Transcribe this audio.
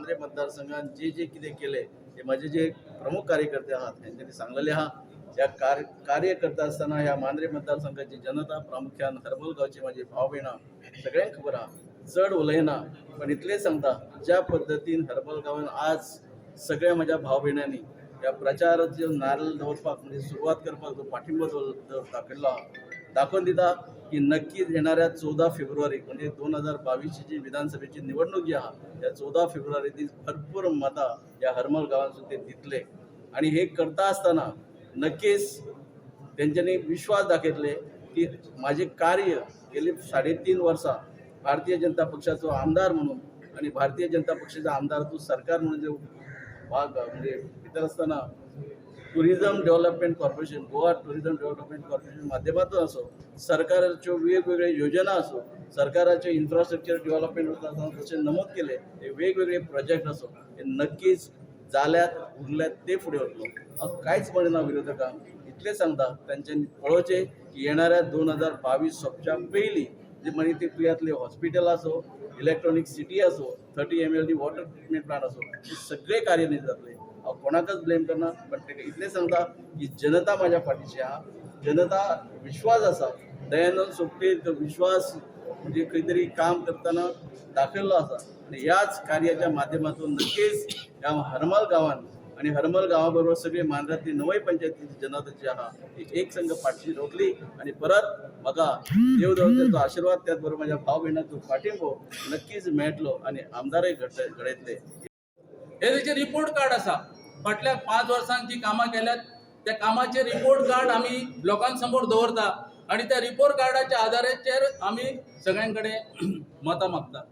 मांद्रे मतदारसंघात जे जे कितें केले हे माझे जे प्रमुख कार्यकर्ते आहात त्यांनी सांगलेले आहा या कार्य करता असताना ह्या मांद्रे मतदारसंघाची जनता प्रामुख्यान हरमल गावची माझी भाव भयणां सगळ्यांक खबर आहा चढ उलयना पण इतलें सांगता ज्या पद्दतीन हरमल गांवांत आज सगळ्या माझ्या भाव भयणांनी या प्रचाराचो नारळ दवरपाक म्हणजे सुरवात करपाक जो पाठिंबो दाखयल्लो आहा दाखोवन दिता की नक्कीच येणाऱ्या 14 फेब्रुवारी म्हणजे 2022ची जी विधानसभेची निवडणूक जी आहा त्या 14 फेब्रुवारी ती भरपूर मतां या हरमल गांवांतसून ते दितले आणि हे करता असताना नक्कीच त्यांच्यानी विश्वास दाखयतले की माझे कार्य गेली 3.5 वर्सां भारतीय जनता पक्षाचो आमदार म्हणून आणि भारतीय जनता पक्षाचा आमदार तूं सरकार म्हणून जो भाग म्हणजे भितर असताना tourism development corporation Goa tourism development corporation माध्यमातून असो सरकाराच्यो वेगवेगळ्या योजना असो सरकाराचे इन्फ्रास्ट्रक्चर डेव्हलपमेंट जसे नमूद केले हे वेगवेगळे प्रोजेक्ट असो हे नक्कीच जाल्यात उरल्यात ते फुडें वतलो कांयच म्हणना विरोधकांक इतलें सांगता तांच्यांनी पळोवचें की येणाऱ्या 2022 सोंपच्या पयलीं जे म्हणजे ते पुयातले हॉस्पिटल असो इलेक्ट्रॉनिक सिटी असो 30 MLD वॉटर ट्रिटमेंट प्लांट असो हे सगळे कार्यान्वित जातले हांव कोणाकच ब्लेम करना पण ताका इतलें सांगता की जनता म्हाज्या फाटीची आहा जनता विश्वास आसा दयानंद सोपटे तो विश्वास म्हणजे खंय तरी काम करतना दाखयल्लो आसा आणि ह्याच कार्याच्या माध्यमातून नक्कीच ह्या हरमल गांवांत आणि हरमल गांवा बरोबर सगळे मांद्रातली 9 पंचायतीची जनता जी आहा ती एक संघ फाटची रोखली आणि परत म्हाका देव देवताचो आशिर्वाद त्याच बरोबर माझ्या भाव भयणांचो फाटिंबो नक्कीच मेळटलो आणि आमदारय घडयतले हे त्याचे रिपोर्ट कार्ड असा फाटल्या 5 वर्सांत जी कामां केल्यात त्या कामाचे रिपोर्ट कार्ड आम्ही लोकांसमोर दवरता आणि त्या रिपोर्ट कार्डाच्या आधाराचेर आम्ही सगळ्यांकडे मतां मागता